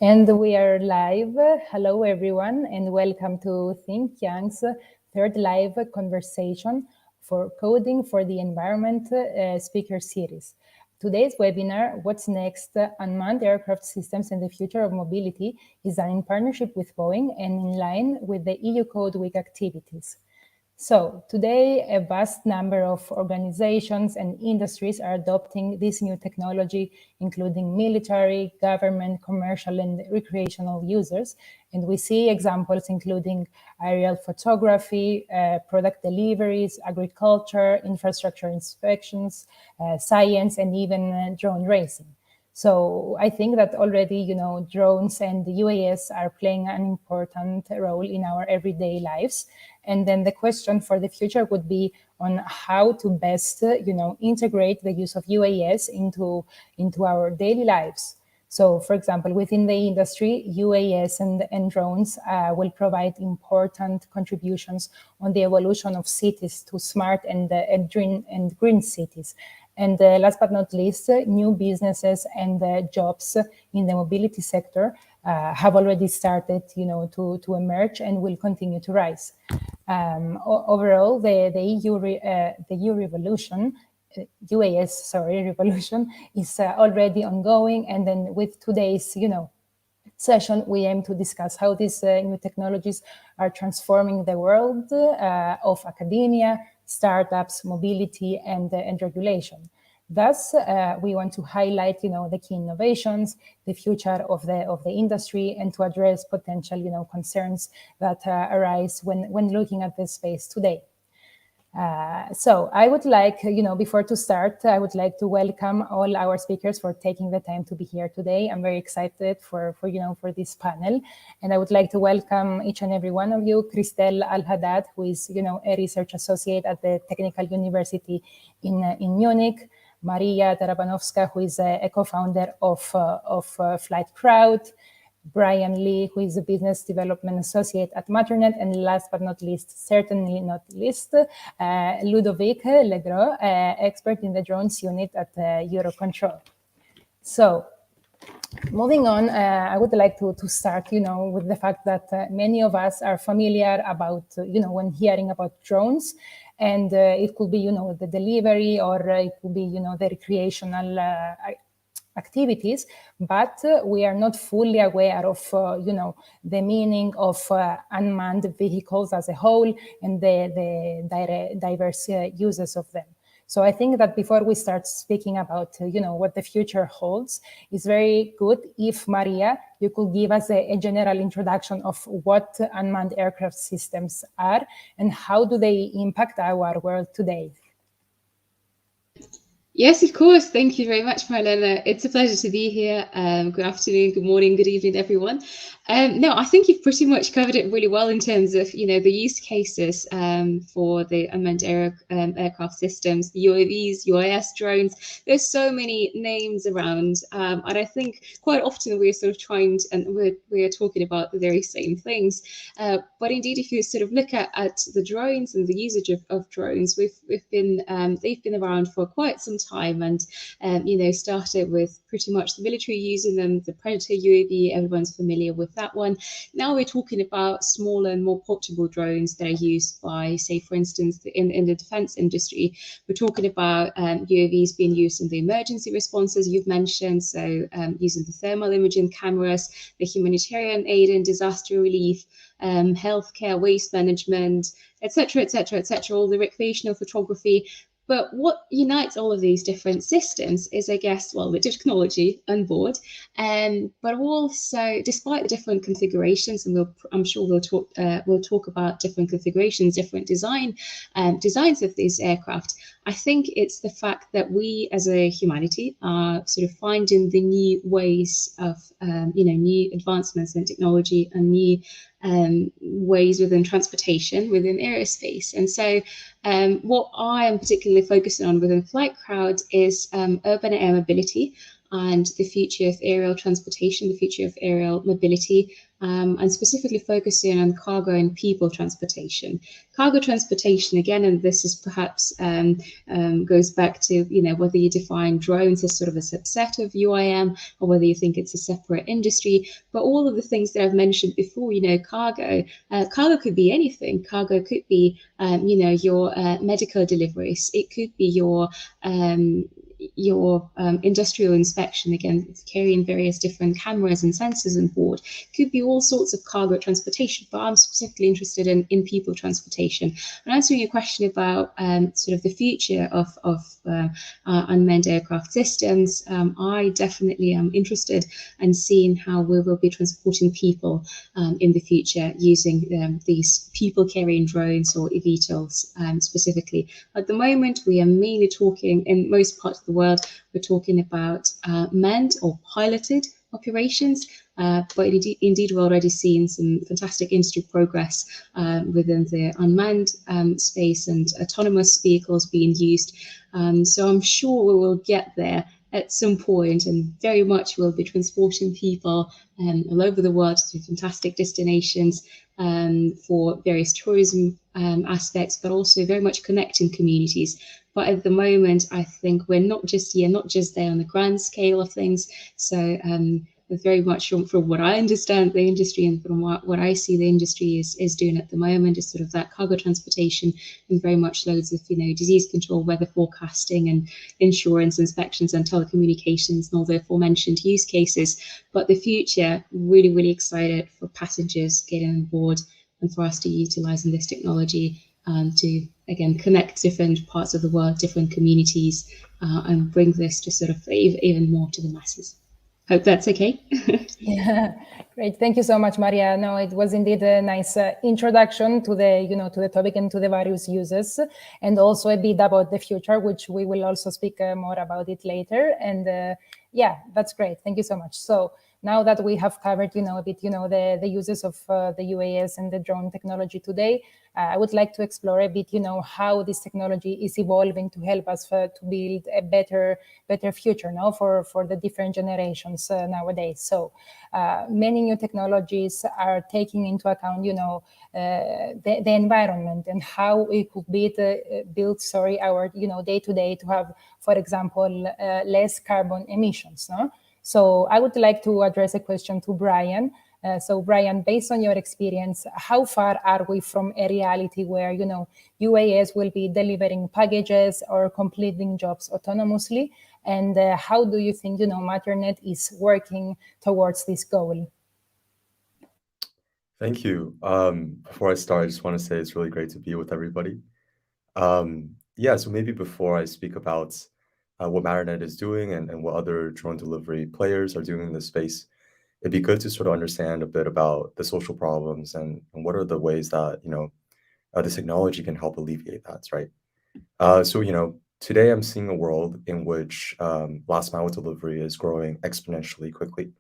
And we are live. Hello, everyone, and welcome to Think Young's third live conversation for Coding for the Environment speaker series. Today's webinar, What's Next? Unmanned Aircraft Systems and the Future of Mobility, is done in partnership with Boeing and in line with the EU Code Week activities. So today, a vast number of organizations and industries are adopting this new technology, including military, government, commercial, and recreational users. And we see examples including aerial photography, product deliveries, agriculture, infrastructure inspections, science, and even drone racing. So I think that already, drones and the UAS are playing an important role in our everyday lives. And then the question for the future would be on how to best, integrate the use of UAS into our daily lives. So, for example, within the industry, UAS and drones will provide important contributions on the evolution of cities to smart and green cities. And last but not least, new businesses and jobs in the mobility sector have already started, to emerge and will continue to rise. Overall, the EU revolution, revolution is already ongoing. And then with today's, session, we aim to discuss how these new technologies are transforming the world of academia, startups, mobility, and regulation. Thus, we want to highlight, the key innovations, the future of the industry, and to address potential, concerns that arise when looking at this space today. So I would like, before to start, I would like to welcome all our speakers for taking the time to be here today. I'm very excited for this panel. And I would like to welcome each and every one of you, Christelle Al-Haddad, who is, a research associate at the Technical University in Munich, Maria Tarabanovska, who is a co-founder of Flight Crowd, Brian Lee, who is a business development associate at Matternet, and last but not least, certainly not least, Ludovic Legros, expert in the drones unit at Eurocontrol. So, moving on, I would like to start, with the fact that many of us are familiar about, when hearing about drones, and it could be, the delivery, or it could be, the recreational activities, but we are not fully aware of, the meaning of unmanned vehicles as a whole and the diverse uses of them. So I think that before we start speaking about, what the future holds, it's very good if, Maria, you could give us a general introduction of what unmanned aircraft systems are and how do they impact our world today. Yes, of course. Thank you very much, Marlena. It's a pleasure to be here. Good afternoon, good morning, good evening, everyone. No, I think you've pretty much covered it really well in terms of, the use cases for the unmanned aircraft systems, the UAVs, UAS drones. There's so many names around, and I think quite often we're sort of trying to, and we're talking about the very same things. But indeed, if you sort of look at the drones and the usage of drones, they've been around for quite some time, and started with pretty much the military using them, the Predator UAV, everyone's familiar with that one. Now we're talking about smaller and more portable drones that are used by, say, for instance, in the defense industry. We're talking about UAVs being used in the emergency responses you've mentioned, so using the thermal imaging cameras, the humanitarian aid and disaster relief, healthcare, waste management, etc., etc., etc., all the recreational photography. But what unites all of these different systems is, I guess, well, the technology on board, but also, despite the different configurations, and I'm sure we'll talk about different configurations, different designs of these aircraft. I think it's the fact that we, as a humanity, are sort of finding the new ways of, new advancements in technology and new ways within transportation, within aerospace. And so what I am particularly focusing on within Flight Crowd is urban air mobility. and the future of aerial transportation, the future of aerial mobility, and specifically focusing on cargo and people transportation. Cargo transportation, again, and this is perhaps goes back to, whether you define drones as sort of a subset of UIM or whether you think it's a separate industry. But all of the things that I've mentioned before, cargo could be anything. Cargo could be, your medical deliveries. It could be your industrial inspection, again, carrying various different cameras and sensors on board. Could be all sorts of cargo transportation, but I'm specifically interested in people transportation. And answering your question about sort of the future of unmanned aircraft systems, I definitely am interested in seeing how we will be transporting people in the future using these people-carrying drones or eVTOLs specifically. At the moment, we are mainly talking, in most parts of the world, we're talking about manned or piloted operations, but indeed we're already seeing some fantastic industry progress within the unmanned space and autonomous vehicles being used. So I'm sure we will get there at some point, and very much will be transporting people all over the world to fantastic destinations for various tourism aspects, but also very much connecting communities. But at the moment, I think we're not just there on the grand scale of things. So very much from what I understand the industry and from what I see the industry is doing at the moment is sort of that cargo transportation and very much loads of, disease control, weather forecasting and insurance inspections and telecommunications and all the aforementioned use cases. But the future, really, really excited for passengers getting on board and for us to utilising this technology to, again, connect different parts of the world, different communities, and bring this to sort of even more to the masses. Hope that's okay. Yeah, great. Thank you so much, Maria. No, it was indeed a nice introduction to the, to the topic and to the various uses, and also a bit about the future, which we will also speak more about it later. And yeah, that's great. Thank you so much. So now that we have covered, a bit, the uses of the UAS and the drone technology today, I would like to explore a bit, how this technology is evolving to help us to build a better future now for the different generations nowadays. So many new technologies are taking into account, the environment and how we could build our, day-to-day to have, for example, less carbon emissions, no? So I would like to address a question to Brian. So Brian, based on your experience, how far are we from a reality where, UAS will be delivering packages or completing jobs autonomously? And how do you think, Matternet is working towards this goal? Thank you. Before I start, I just want to say it's really great to be with everybody. Yeah, so maybe before I speak about what Matternet is doing and what other drone delivery players are doing in this space, it'd be good to sort of understand a bit about the social problems and what are the ways that, this technology can help alleviate that, right? So, today I'm seeing a world in which last mile delivery is growing exponentially quickly.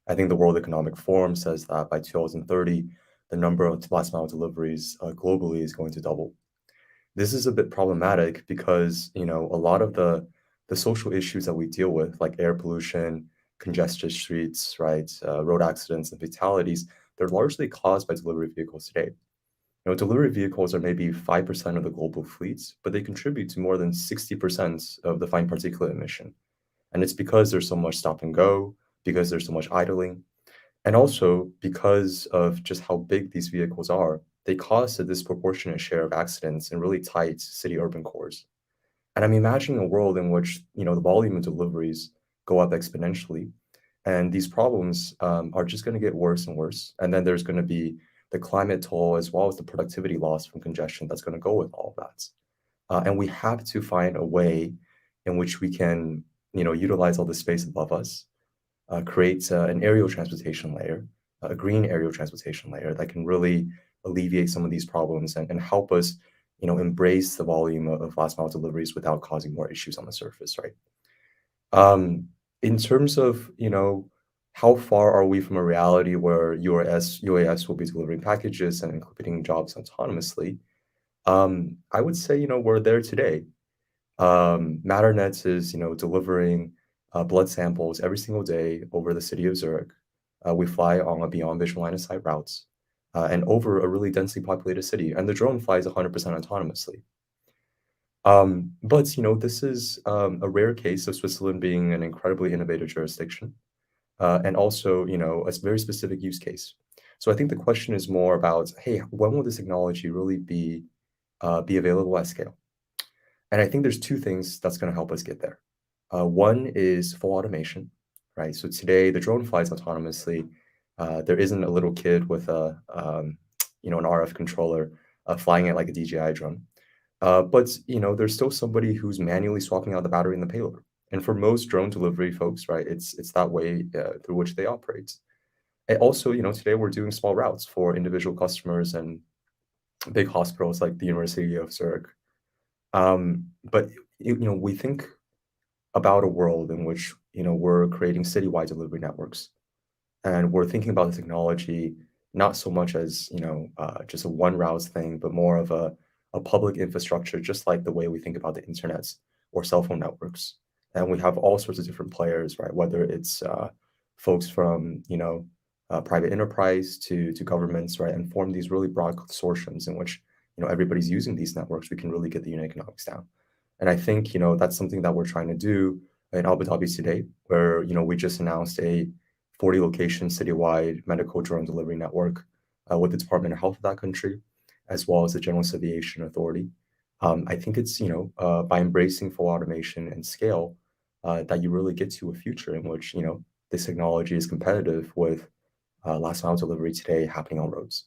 I think the World Economic Forum says that by 2030, the number of last mile deliveries globally is going to double. This is a bit problematic because, a lot of the social issues that we deal with, like air pollution, congested streets, right, road accidents and fatalities, they're largely caused by delivery vehicles today. Delivery vehicles are maybe 5% of the global fleets, but they contribute to more than 60% of the fine particulate emission. And it's because there's so much stop and go, because there's so much idling, and also because of just how big these vehicles are, they cause a disproportionate share of accidents in really tight city urban cores. And I'm imagining a world in which, the volume of deliveries go up exponentially, and these problems are just going to get worse and worse. And then there's going to be the climate toll as well as the productivity loss from congestion that's going to go with all of that. And we have to find a way in which we can, utilize all the space above us, create an aerial transportation layer, a green aerial transportation layer that can really alleviate some of these problems and help us, embrace the volume of last mile deliveries without causing more issues on the surface, right? In terms of, how far are we from a reality where UAS will be delivering packages and completing jobs autonomously? I would say, we're there today. Matternet is, delivering blood samples every single day over the city of Zurich. We fly on a beyond visual line of sight routes and over a really densely populated city, and the drone flies 100% autonomously. But this is a rare case of Switzerland being an incredibly innovative jurisdiction, and also a very specific use case. So I think the question is more about, hey, when will this technology really be available at scale? And I think there's two things that's going to help us get there. One is full automation, right? So today the drone flies autonomously. There isn't a little kid with an RF controller flying it like a DJI drone. But there's still somebody who's manually swapping out the battery in the payload. And for most drone delivery folks, right, it's that way through which they operate. And also, today we're doing small routes for individual customers and big hospitals like the University of Zurich. But we think about a world in which we're creating citywide delivery networks, and we're thinking about the technology not so much as just a one routes thing, but more of a public infrastructure, just like the way we think about the internet or cell phone networks. And we have all sorts of different players, right? Whether it's folks from private enterprise to governments, right, and form these really broad consortiums in which everybody's using these networks. We can really get the unit economics down. And I think that's something that we're trying to do in Abu Dhabi today, where we just announced a 40 location citywide medical drone delivery network with the Department of Health of that country, as well as the General Aviation Authority. I think it's by embracing full automation and scale that you really get to a future in which this technology is competitive with last mile delivery today happening on roads.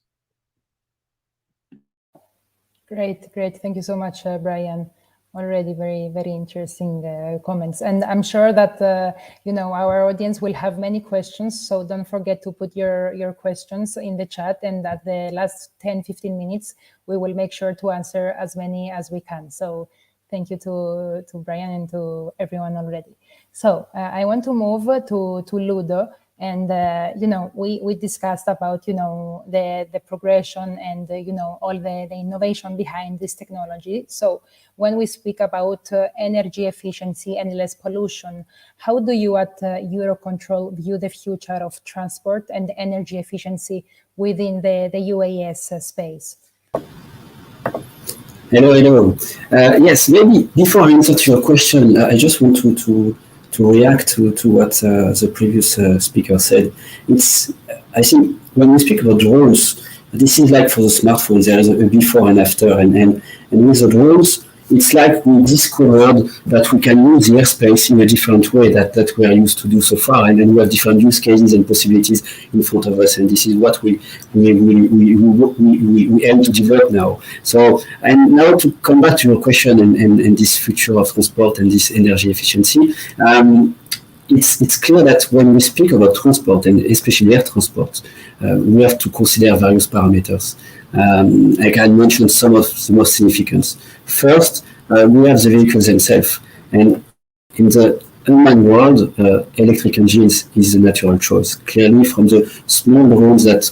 Great. Thank you so much, Brian. Already very, very interesting comments. And I'm sure that, our audience will have many questions. So don't forget to put your questions in the chat. And at the last 10, 15 minutes, we will make sure to answer as many as we can. So thank you to Brian and to everyone already. So I want to move to Ludo. And, we discussed about, the progression and, all the innovation behind this technology. So when we speak about energy efficiency and less pollution, how do you at Eurocontrol view the future of transport and energy efficiency within the UAS space? Hello. Yes, maybe before I answer to your question, I just want to react to what the previous speaker said. I think when we speak about drones, this is like for the smartphones, there is a before and after, and with the drones, it's like we discovered that we can use the airspace in a different way that we are used to do so far, and then we have different use cases and possibilities in front of us, and this is what we aim to develop now. So, and now to come back to your question and this future of transport and this energy efficiency, it's clear that when we speak about transport, and especially air transport, we have to consider various parameters. I can mention some of the most significant. First, we have the vehicles themselves, and in the unmanned world, electric engines is the natural choice. Clearly, from the small drones that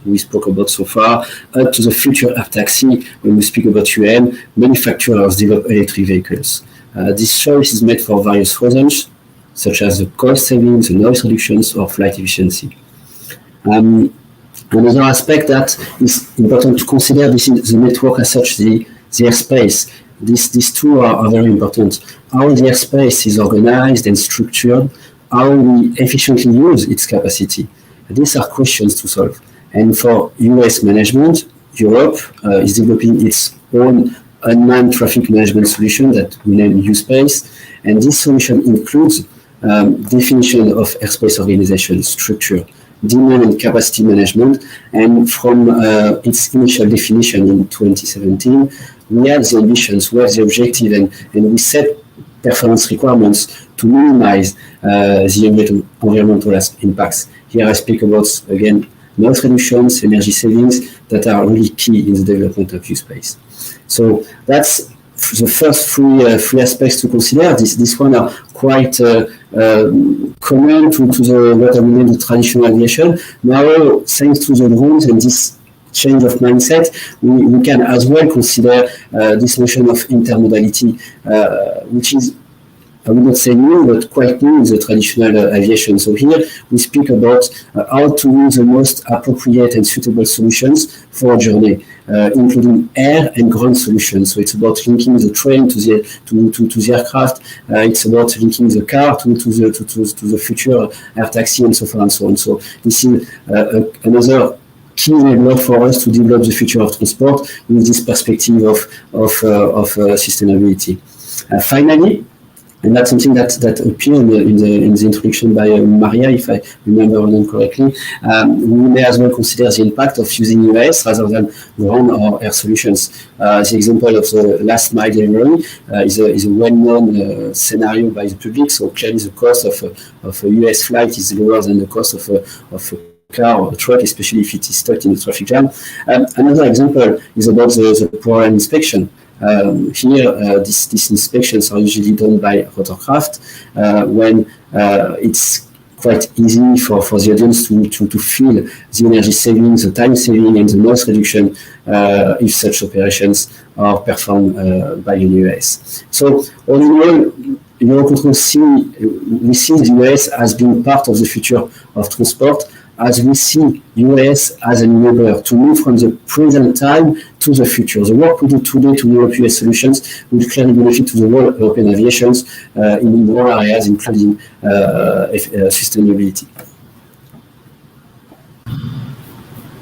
we spoke about so far, up to the future air taxi, when we speak about UAM, manufacturers develop electric vehicles. This choice is made for various reasons, such as the cost savings, the noise reductions, or flight efficiency. Another aspect that is important to consider, this is the network as such, the airspace. These two are very important. How the airspace is organized and structured, how we efficiently use its capacity. These are questions to solve. And for US management, Europe is developing its own unmanned traffic management solution that we name USpace. And this solution includes definition of airspace organization structure, demand and capacity management, and from its initial definition in 2017, we had the ambitions, we have the objective, and we set performance requirements to minimize the environmental impacts. Here I speak about, again, noise reductions, energy savings that are really key in the development of USpace. So that's the first three aspects to consider. This one are quite common to the what I mean the traditional aviation. Now, thanks to the drones and this change of mindset, we can as well consider this notion of intermodality, which is I would not say new, but quite new in the traditional aviation. So here we speak about how to use the most appropriate and suitable solutions for a journey, including air and ground solutions. So it's about linking the train to the aircraft. It's about linking the car to the future air taxi and so forth and so on. So this is another key enabler for us to develop the future of transport with this perspective of sustainability. Finally, and that's something that appeared in the introduction by Maria, if I remember her name correctly. We may as well consider the impact of using UAS rather than ground or air solutions. The example of the last mile delivery is a well-known scenario by the public. So clearly, the cost of a US flight is lower than the cost of a car or a truck, especially if it is stuck in a traffic jam. Another example is about the program inspection. Here, these inspections are usually done by rotorcraft when it's quite easy for the audience to feel the energy saving, the time saving, and the noise reduction if such operations are performed by an UAS. So, all in all, Eurocontrol we see the UAS as being part of the future of transport, as we see UAS as an enabler to move from the present time to the future. The work we do today to develop UAS solutions will clearly benefit to the whole European aviations in all areas, including sustainability.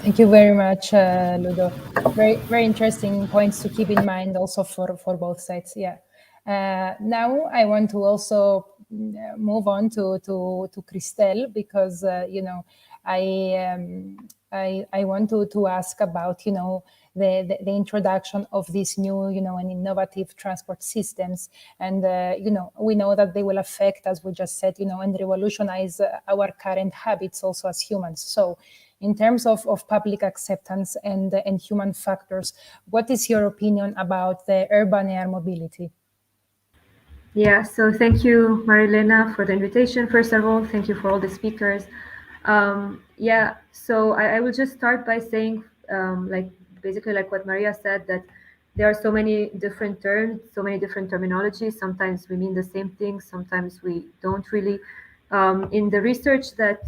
Thank you very much, Ludo. Very, very interesting points to keep in mind also for both sides. Yeah. Now I want to also move on to Christelle, because I want to ask about the introduction of these new and innovative transport systems, and we know that they will affect, as we just said, and revolutionize our current habits also as humans. So in terms of public acceptance and human factors, what is your opinion about the urban air mobility? Yeah, so thank you, Marilena, for the invitation. First of all, thank you for all the speakers. Yeah, so I will just start by saying, basically like what Maria said, that there are so many different terms, so many different terminologies. Sometimes we mean the same thing, sometimes we don't really. In the research that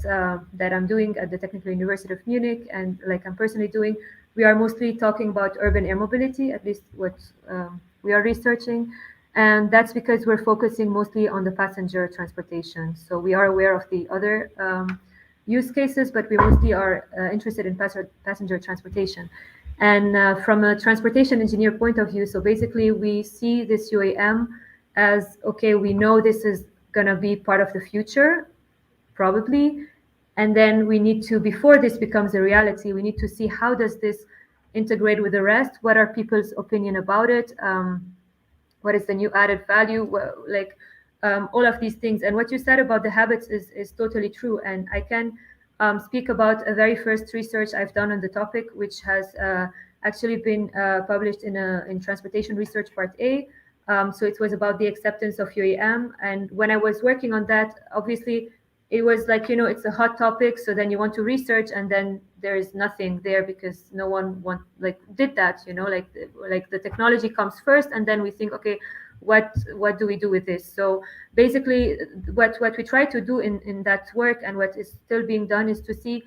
I'm doing at the Technical University of Munich, and like I'm personally doing, we are mostly talking about urban air mobility, at least what we are researching. And that's because we're focusing mostly on the passenger transportation. So we are aware of the other use cases, but we mostly are interested in passenger transportation. And from a transportation engineer point of view, so basically we see this UAM as, okay, we know this is going to be part of the future, probably. And then we need to, before this becomes a reality, we need to see how does this integrate with the rest? What are people's opinion about it? What is the new added value? All of these things. And what you said about the habits is totally true. And I can speak about a very first research I've done on the topic, which has actually been published in Transportation Research Part A. So it was about the acceptance of UAM. And when I was working on that, obviously, it was like, it's a hot topic. So then you want to research, and then there's nothing there because no one did that, like the technology comes first, and then we think, okay, what do we do with this? So basically what we try to do in that work, and what is still being done, is to see,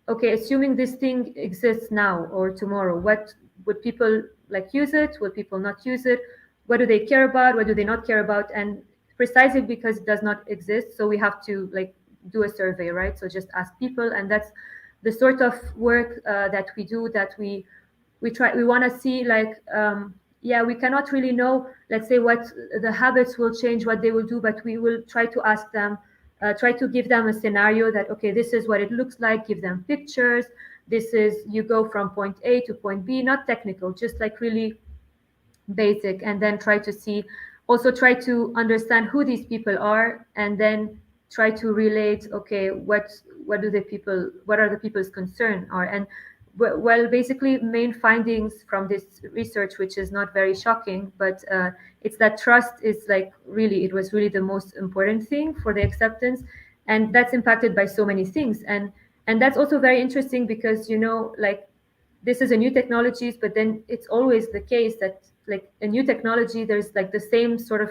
okay, assuming this thing exists now or tomorrow, what would people use it? Would people not use it? What do they care about? What do they not care about? And precisely because it does not exist, so we have to do a survey, right? So just ask people, and that's the sort of work that we do, that we want to see, we cannot really know, let's say, what the habits will change, what they will do, but we will try to ask them, try to give them a scenario that, okay, this is what it looks like, give them pictures, this is, you go from point A to point B, not technical, just really basic, and then try to understand who these people are, and then try to relate, okay, what are the people's concern are. And well, basically main findings from this research, which is not very shocking, but it's that trust is it was really the most important thing for the acceptance, and that's impacted by so many things. And that's also very interesting because this is a new technologies, but then it's always the case that a new technology, there's the same sort of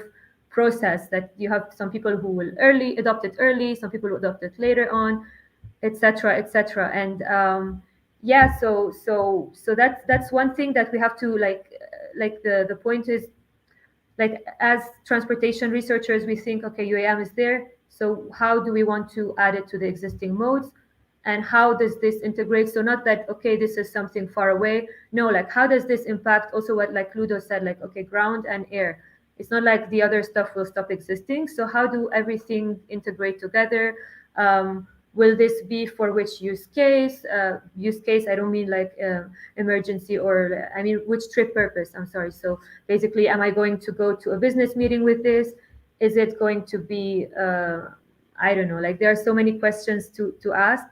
process that you have some people who will adopt it early, some people who adopt it later on, etc., etc. And yeah, so that's one thing that we have to like the point is, like, as transportation researchers, we think, okay, UAM is there, so how do we want to add it to the existing modes, and how does this integrate? So not that, okay, this is something far away, no, like, how does this impact also what, like Ludo said, like, okay, ground and air, it's not like the other stuff will stop existing, so how do everything integrate together? Will this be for which use case? Use case, I don't mean like emergency, or I mean which trip purpose, I'm sorry. So basically, am I going to go to a business meeting with this? Is it going to be, I don't know, like there are so many questions to ask.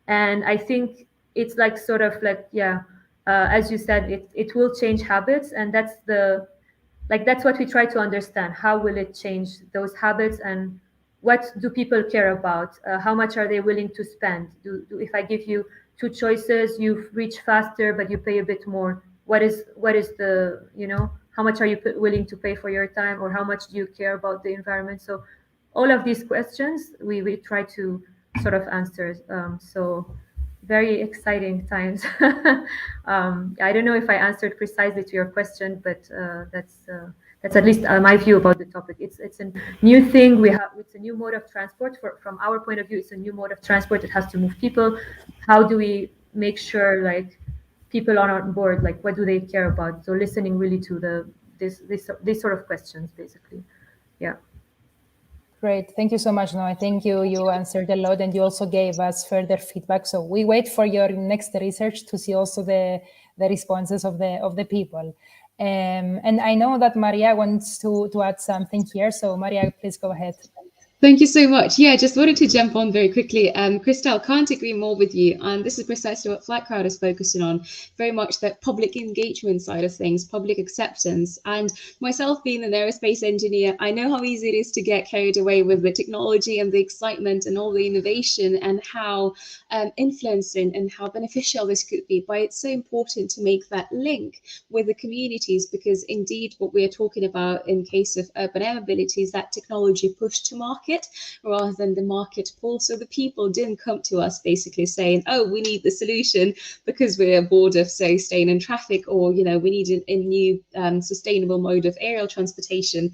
And I think it's like sort of like, yeah, as you said, it will change habits. And that's that's what we try to understand. How will it change those habits, and what do people care about? How much are they willing to spend? If I give you two choices, you reach faster, but you pay a bit more. What is the, how much are you willing to pay for your time, or how much do you care about the environment? So all of these questions we try to sort of answer. So very exciting times. I don't know if I answered precisely to your question, but that's at least my view about the topic. It's a new thing. It's a new mode of transport. From our point of view, it's a new mode of transport. It has to move people. How do we make sure like people are on board? Like, what do they care about? So listening really to these sort of questions, basically. Yeah. Great. Thank you so much. No, I think you answered a lot, and you also gave us further feedback. So we wait for your next research to see also the responses of the people. And I know that Maria wants to add something here. So Maria, please go ahead. Thank you so much. Yeah, just wanted to jump on very quickly. Christelle, can't agree more with you. And this is precisely what FlightCrowd is focusing on, very much that public engagement side of things, public acceptance. And myself being an aerospace engineer, I know how easy it is to get carried away with the technology and the excitement and all the innovation, and how influencing and how beneficial this could be. But it's so important to make that link with the communities, because indeed what we are talking about in case of urban air mobility is that technology pushed to market rather than the market pull. So the people didn't come to us basically saying, oh, we need the solution because we're bored of, say, staying in traffic, or, we need a new sustainable mode of aerial transportation.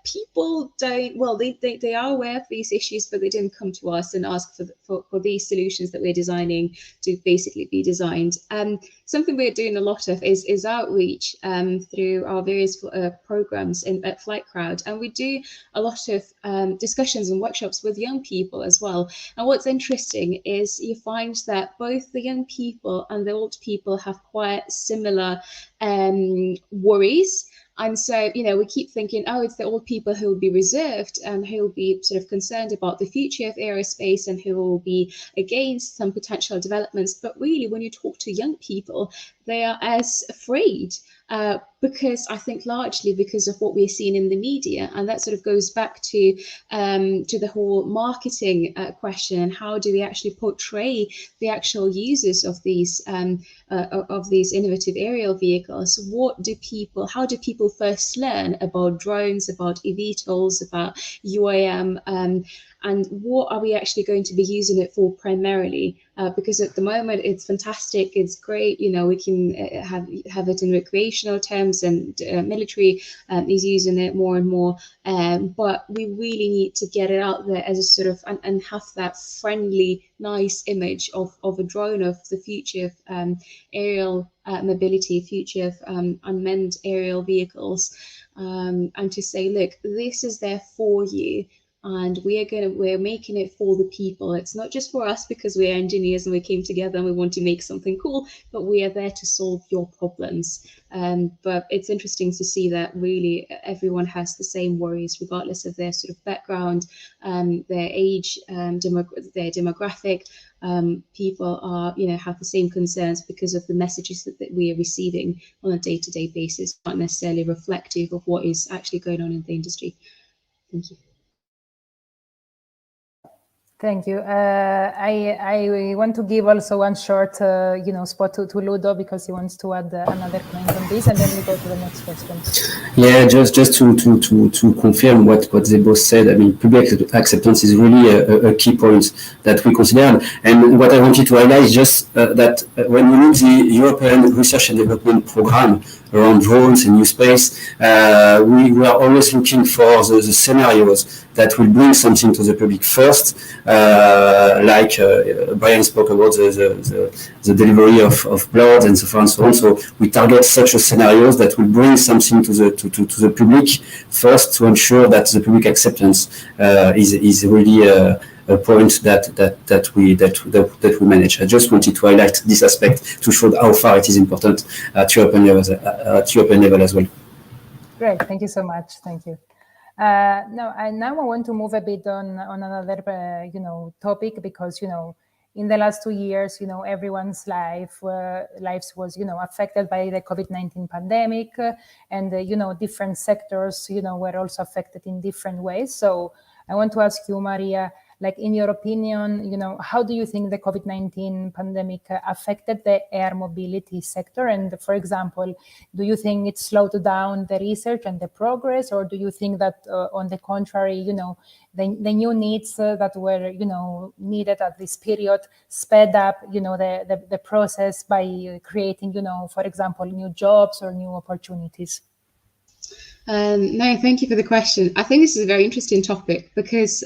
People don't, well, they are aware of these issues, but they didn't come to us and ask for these solutions that we're designing to basically be designed. Something we're doing a lot of is outreach through our various programs at FlightCrowd, and we do a lot of discussions and workshops with young people as well. And what's interesting is you find that both the young people and the old people have quite similar worries. And so, we keep thinking, oh, it's the old people who will be reserved and who will be sort of concerned about the future of aerospace and who will be against some potential developments. But really, when you talk to young people, they are as afraid, because I think largely because of what we're seeing in the media. And that sort of goes back to the whole marketing question, and how do we actually portray the actual users of these innovative aerial vehicles? How do people first learn about drones, about eVTOLs, about UAM, and what are we actually going to be using it for primarily? Because at the moment it's fantastic, it's great, we can have it in recreational terms, and military is using it more and more, but we really need to get it out there as a sort of, and have that friendly, nice image of a drone, of the future of aerial mobility, future of unmanned aerial vehicles, and to say, look, this is there for you. And we're making it for the people. It's not just for us because we're engineers and we came together and we want to make something cool, but we are there to solve your problems. But it's interesting to see that really everyone has the same worries, regardless of their sort of background, their age, their demographic. People are, have the same concerns because of the messages that we are receiving on a day-to-day basis, not necessarily reflective of what is actually going on in the industry. Thank you. Thank you. I want to give also one short, spot to Ludo, because he wants to add another comment on this, and then we go to the next question. Yeah, just to confirm what they both said. I mean, public acceptance is really a key point that we consider. And what I wanted to highlight is just that when we look the European Research and Development Program around drones and new space, we are always looking for the scenarios that will bring something to the public first, like Brian spoke about the delivery of blood and so forth and so on. So we target such a scenarios that will bring something to the public first, to ensure that the public acceptance is really a point that we manage. I just wanted to highlight this aspect to show how far it is important at European level as well. Great, thank you so much. Thank you. Now I want to move a bit on another topic, because in the last 2 years, everyone's lives was affected by the COVID-19 pandemic, and different sectors were also affected in different ways. So I want to ask you, Maria, like, in your opinion, how do you think the COVID-19 pandemic affected the air mobility sector? And for example, do you think it slowed down the research and the progress, or do you think that on the contrary, the new needs that were, needed at this period sped up, the process by creating, for example, new jobs or new opportunities? No, thank you for the question. I think this is a very interesting topic, because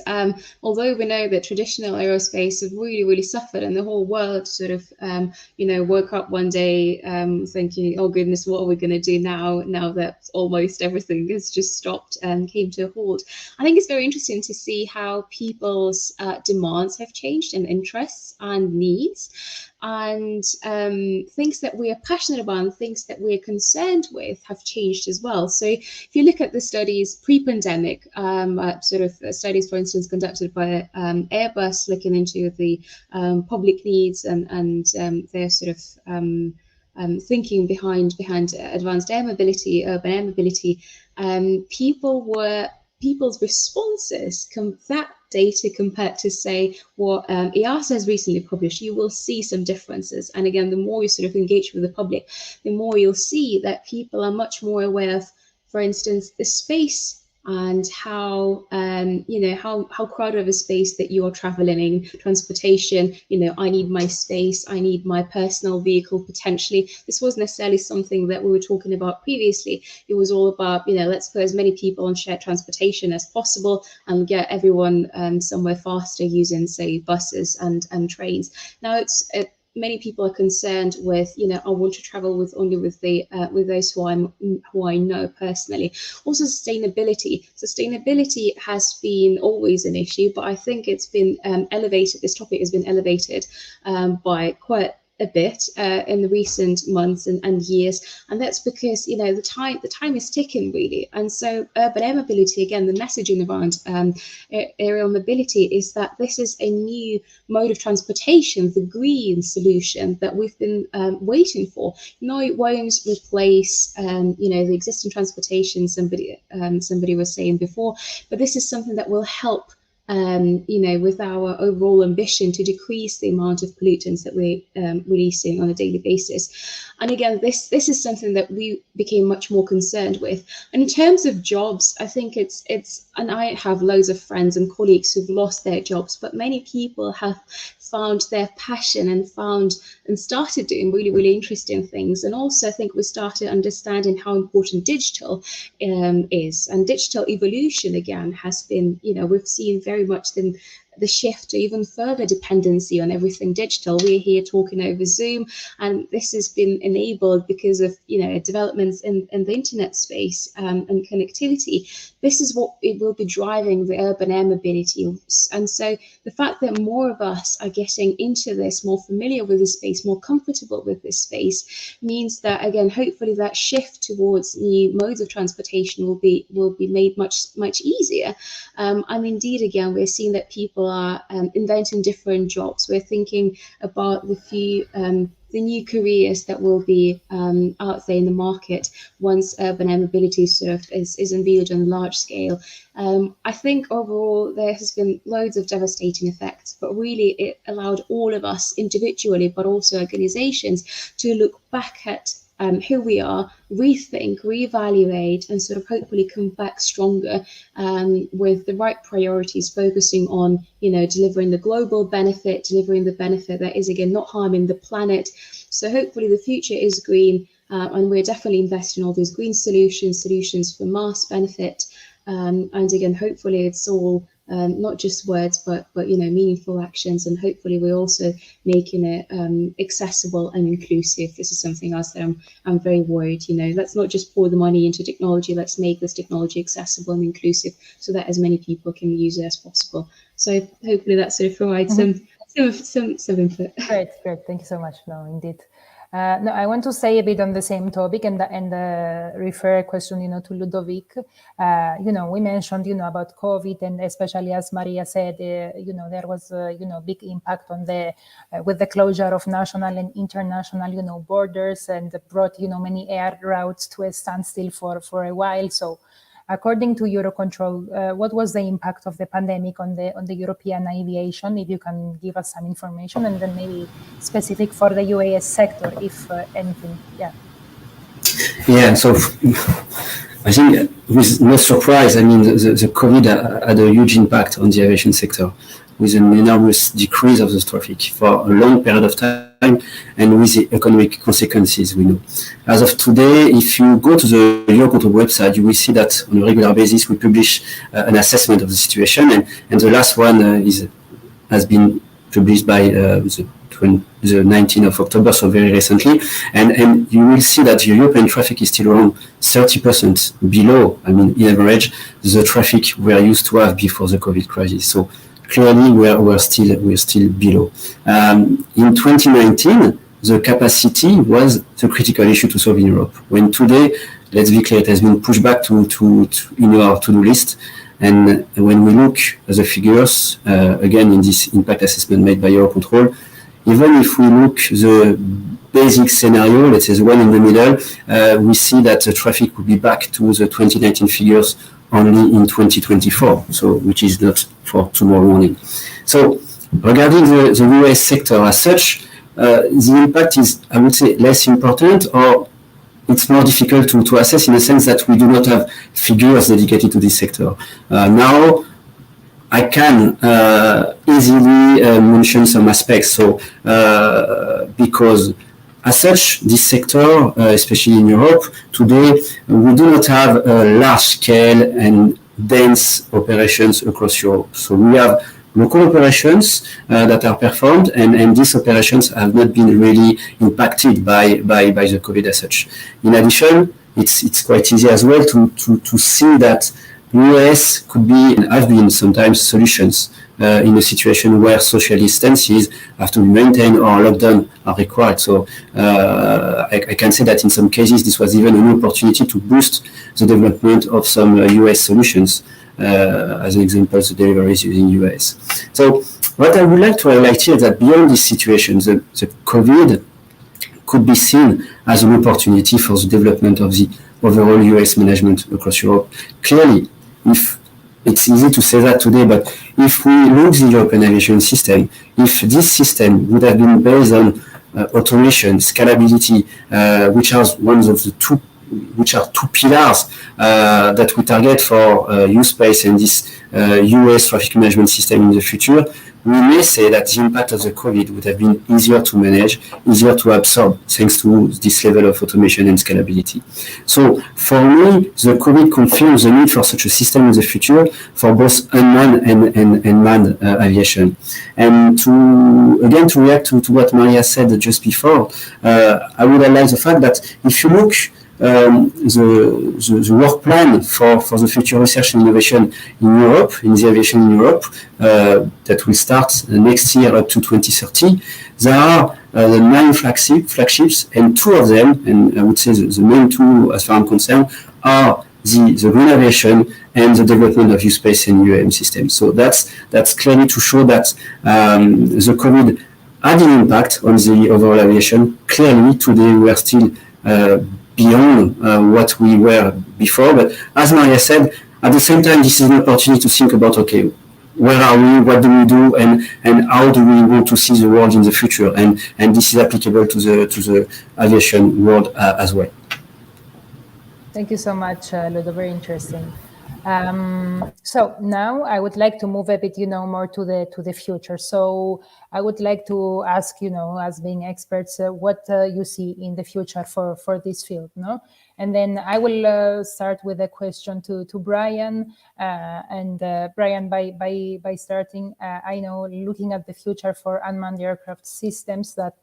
although we know that traditional aerospace have really, really suffered, and the whole world sort of, woke up one day thinking, oh goodness, what are we going to do now that almost everything has just stopped and came to a halt. I think it's very interesting to see how people's demands have changed, and interests and needs. And things that we are passionate about and things that we're concerned with have changed as well. So if you look at the studies pre-pandemic, studies, for instance, conducted by Airbus, looking into the public needs and their sort of thinking behind advanced air mobility, urban air mobility, people's responses, that data compared to, say, what EASA has recently published, you will see some differences. And again, the more you sort of engage with the public, the more you'll see that people are much more aware of, for instance, the space, and how how crowded of a space that you're traveling in, transportation. I need my space, I need my personal vehicle. Potentially, this wasn't necessarily something that we were talking about previously. It was all about, let's put as many people on shared transportation as possible and get everyone somewhere faster using, say, buses and trains. Now many people are concerned with, I want to travel with those who I know personally. Also, sustainability. Sustainability has been always an issue, but I think it's been elevated. This topic has been elevated by quite a bit in the recent months and years, and that's because the time is ticking, really. And so urban air mobility, again, the messaging around aerial mobility is that this is a new mode of transportation, the green solution that we've been waiting for. No, it won't replace the existing transportation somebody was saying before, but this is something that will help with our overall ambition to decrease the amount of pollutants that we're releasing on a daily basis. And again, this is something that we became much more concerned with. And in terms of jobs, I think it's and I have loads of friends and colleagues who've lost their jobs, but many people have found their passion and started doing really, really interesting things. And also, I think we started understanding how important digital is, and digital evolution again has been, we've seen very much the shift to even further dependency on everything digital. We're here talking over Zoom, and this has been enabled because of developments in the internet space and connectivity. This is what it will be driving the urban air mobility. And so the fact that more of us are getting into this, more familiar with this space, more comfortable with this space, means that, again, hopefully that shift towards new modes of transportation will be made much easier. And indeed, again, we're seeing that people are inventing different jobs. We're thinking about the the new careers that will be out there in the market once urban air mobility sort of is unveiled on a large scale. I think overall there has been loads of devastating effects, but really it allowed all of us individually, but also organizations, to look back at who we are, rethink, reevaluate, and sort of hopefully come back stronger with the right priorities, focusing on, delivering the global benefit, delivering the benefit that is, again, not harming the planet. So hopefully the future is green, and we're definitely investing in all these green solutions for mass benefit. And again, hopefully it's all not just words, but meaningful actions, and hopefully we're also making it accessible and inclusive. This is something else that I'm very worried. Let's not just pour the money into technology. Let's make this technology accessible and inclusive so that as many people can use it as possible. So hopefully that sort of provides some input. Great. Thank you so much. No, indeed. No, I want to say a bit on the same topic and refer a question, to Ludovic. We mentioned, about COVID, and especially as Maria said, there was, big impact on with the closure of national and international, borders, and brought, many air routes to a standstill for a while. So, according to Eurocontrol, what was the impact of the pandemic on the European aviation? If you can give us some information, and then maybe specific for the UAS sector, if anything. Yeah. So I think with no surprise, the COVID had a huge impact on the aviation sector, with an enormous decrease of the traffic for a long period of time, and with the economic consequences we know. As of today, if you go to the Eurocontrol website, you will see that on a regular basis we publish an assessment of the situation, and the last one has been published by the 19th of October, so very recently, and you will see that the European traffic is still around 30% below, in average, the traffic we are used to have before the COVID crisis. So clearly, we're still below. In 2019, the capacity was the critical issue to solve in Europe. When today, let's be clear, it has been pushed back to in our to-do list. And when we look at the figures, again in this impact assessment made by Eurocontrol, even if we look the basic scenario, let's say the one in the middle, we see that the traffic will be back to the 2019 figures only in 2024, so which is not for tomorrow morning. So regarding the UAS sector as such, the impact is, I would say, less important, or it's more difficult to assess in the sense that we do not have figures dedicated to this sector. Now, I can easily mention some aspects. So because as such, this sector, especially in Europe, today, we do not have large-scale and dense operations across Europe. So we have local operations that are performed, and these operations have not been really impacted by the COVID as such. In addition, it's quite easy as well to see that UAS could be and have been sometimes solutions in a situation where social distances have to be maintained or lockdown are required. So I can say that in some cases this was even an opportunity to boost the development of some UAS solutions, as an example, the deliveries using UAS. So what I would like to highlight here is that beyond this situation, the COVID could be seen as an opportunity for the development of the overall UAS management across Europe. Clearly, if it's easy to say that today, but if we look at the European aviation system, if this system would have been based on automation, scalability, which are two pillars that we target for U-Space and this UAS traffic management system in the future, we may say that the impact of the COVID would have been easier to manage, easier to absorb, thanks to this level of automation and scalability. So for me, the COVID confirms the need for such a system in the future for both unmanned and manned aviation. And to react to what Maria said just before, I would highlight the fact that if you look the work plan for the future research and innovation in Europe, in the aviation in Europe, that will start next year up to 2030, there are 9 flagships, and 2 of them, and I would say the main 2 as far as I'm concerned, are the green aviation and the development of U-Space and UAM systems. So that's clearly to show that the COVID had an impact on the overall aviation. Clearly, today we are still beyond what we were before. But as Maria said, at the same time, this is an opportunity to think about, okay, where are we, what do we do, and how do we want to see the world in the future? And this is applicable to the aviation world as well. Thank you so much, Ludo. Very interesting. So now I would like to move a bit, more to the future. So I would like to ask, as being experts, what you see in the future for this field, no? And then I will start with a question to Brian. And Brian, by starting, I know looking at the future for unmanned aircraft systems that,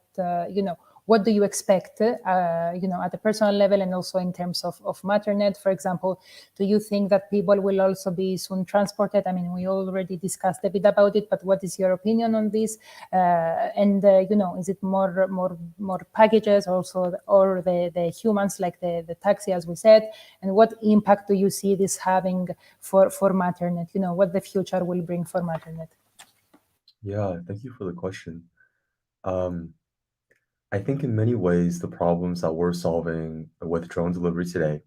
what do you expect, at a personal level and also in terms of Matternet, for example? Do you think that people will also be soon transported? I mean, we already discussed a bit about it, but what is your opinion on this? Is it more packages also, or the humans, like the taxi, as we said? And what impact do you see this having for Matternet? What the future will bring for Matternet? Yeah, thank you for the question. I think in many ways, the problems that we're solving with drone delivery today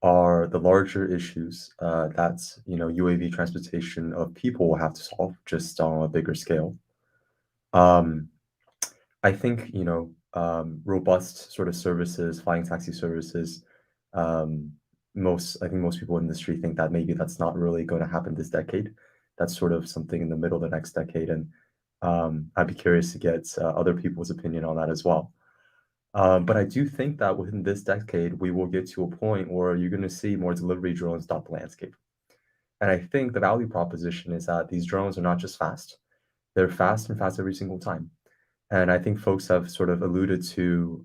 are the larger issues that UAV transportation of people will have to solve, just on a bigger scale. I think robust sort of services, flying taxi services. I think most people in the industry think that maybe that's not really going to happen this decade. That's sort of something in the middle of the next decade, and I'd be curious to get other people's opinion on that as well. But I do think that within this decade, we will get to a point where you're going to see more delivery drones dot the landscape. And I think the value proposition is that these drones are not just fast. They're fast and fast every single time. And I think folks have sort of alluded to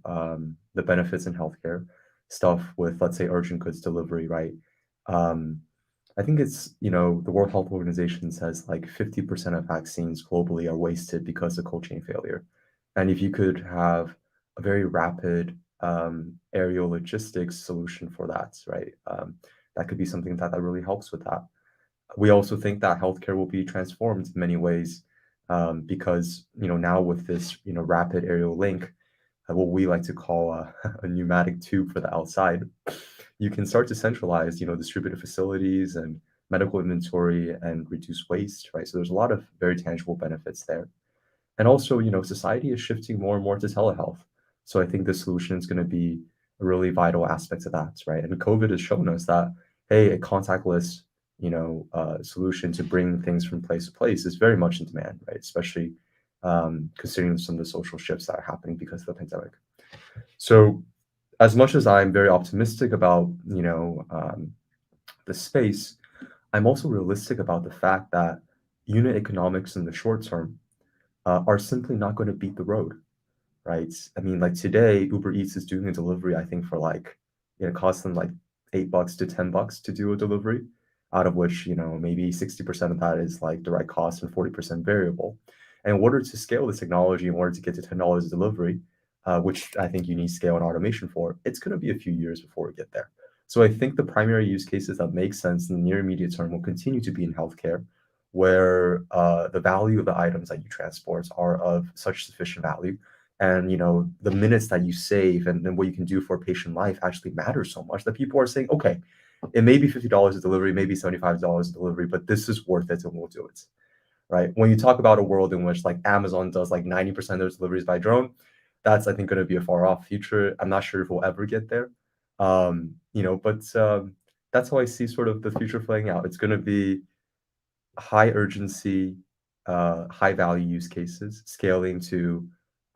the benefits in healthcare stuff with, let's say, urgent goods delivery, right? I think it's, the World Health Organization says like 50% of vaccines globally are wasted because of cold chain failure. And if you could have a very rapid aerial logistics solution for that, right? That could be something that really helps with that. We also think that healthcare will be transformed in many ways because, now with this, rapid aerial link, what we like to call a pneumatic tube for the outside, you can start to centralize, distributed facilities and medical inventory and reduce waste, right? So there's a lot of very tangible benefits there. And also, society is shifting more and more to telehealth. So I think this solution is going to be a really vital aspect of that, right? And COVID has shown us that, hey, a contactless, solution to bring things from place to place is very much in demand, right? Especially considering some of the social shifts that are happening because of the pandemic. So as much as I'm very optimistic about, the space, I'm also realistic about the fact that unit economics in the short term are simply not going to beat the road, right? I mean, like today, Uber Eats is doing a delivery, I think, for it costs them like $8 to $10 to do a delivery, out of which, maybe 60% of that is like direct cost and 40% variable. And in order to scale this technology, in order to get to $10 a delivery, which I think you need scale and automation for, it's going to be a few years before we get there. So I think the primary use cases that make sense in the near immediate term will continue to be in healthcare, where the value of the items that you transport are of such sufficient value. And the minutes that you save and what you can do for a patient life actually matters so much that people are saying, okay, it may be $50 a delivery, maybe $75 a delivery, but this is worth it and we'll do it, right? When you talk about a world in which like Amazon does like 90% of those deliveries by drone, that's, I think, going to be a far off future. I'm not sure if we'll ever get there, but that's how I see sort of the future playing out. It's going to be high urgency, high value use cases, scaling to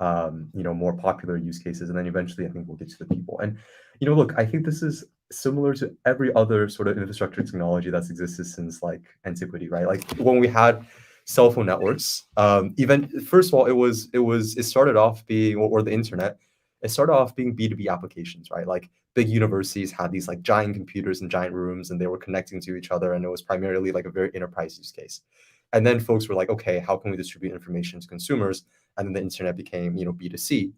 more popular use cases, and then eventually I think we'll get to the people. And look, I think this is similar to every other sort of infrastructure technology that's existed since like antiquity, right? Like when we had cell phone networks, first of all, it started off being, or the internet, it started off being B2B applications, right? Like big universities had these like giant computers in giant rooms, and they were connecting to each other, and it was primarily like a very enterprise use case. And then folks were like, okay, how can we distribute information to consumers? And then the internet became, B2C.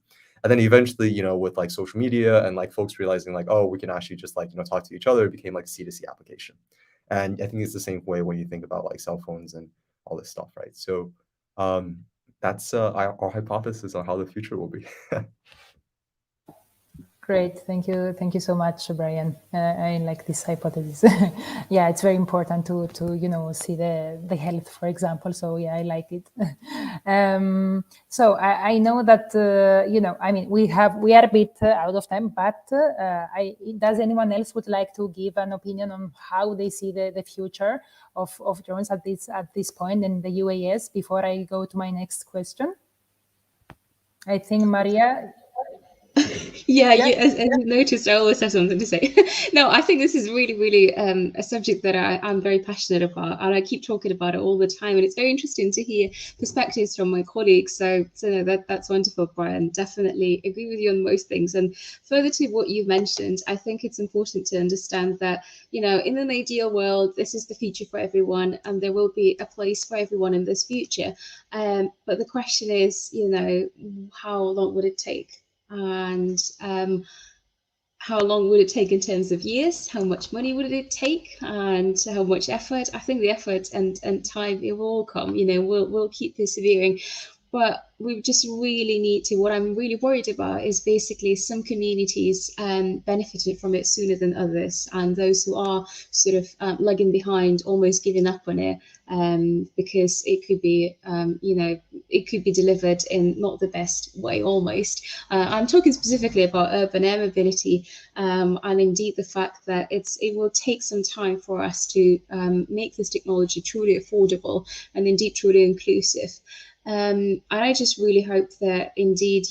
And then eventually, with like social media and like folks realizing like, oh, we can actually just like, talk to each other, it became like a C2C application. And I think it's the same way when you think about like cell phones and all this stuff, right? So that's our hypothesis on how the future will be. Great, thank you so much, Brian. I like this hypothesis. Yeah, it's very important to see the health, for example. So yeah, I like it. So I know that I mean we are a bit out of time, but does anyone else would like to give an opinion on how they see the future of drones at this point in the UAS before I go to my next question? I think Maria. Yeah, as you noticed, I always have something to say. No, I think this is really a subject that I'm very passionate about, and I keep talking about it all the time. And it's very interesting to hear perspectives from my colleagues. So no, that's wonderful, Brian. Definitely agree with you on most things. And further to what you've mentioned, I think it's important to understand that in an ideal world, this is the future for everyone, and there will be a place for everyone in this future. But the question is, how long would it take? And how long would it take in terms of years? How much money would it take? And how much effort? I think the effort and time, it will all come. We'll keep persevering. But we just really need to, what I'm really worried about is basically some communities benefited from it sooner than others, and those who are sort of lagging behind, almost giving up on it, because it could be, it could be delivered in not the best way almost. I'm talking specifically about urban air mobility, and indeed the fact that it will take some time for us to make this technology truly affordable and indeed truly inclusive. And I just really hope that indeed,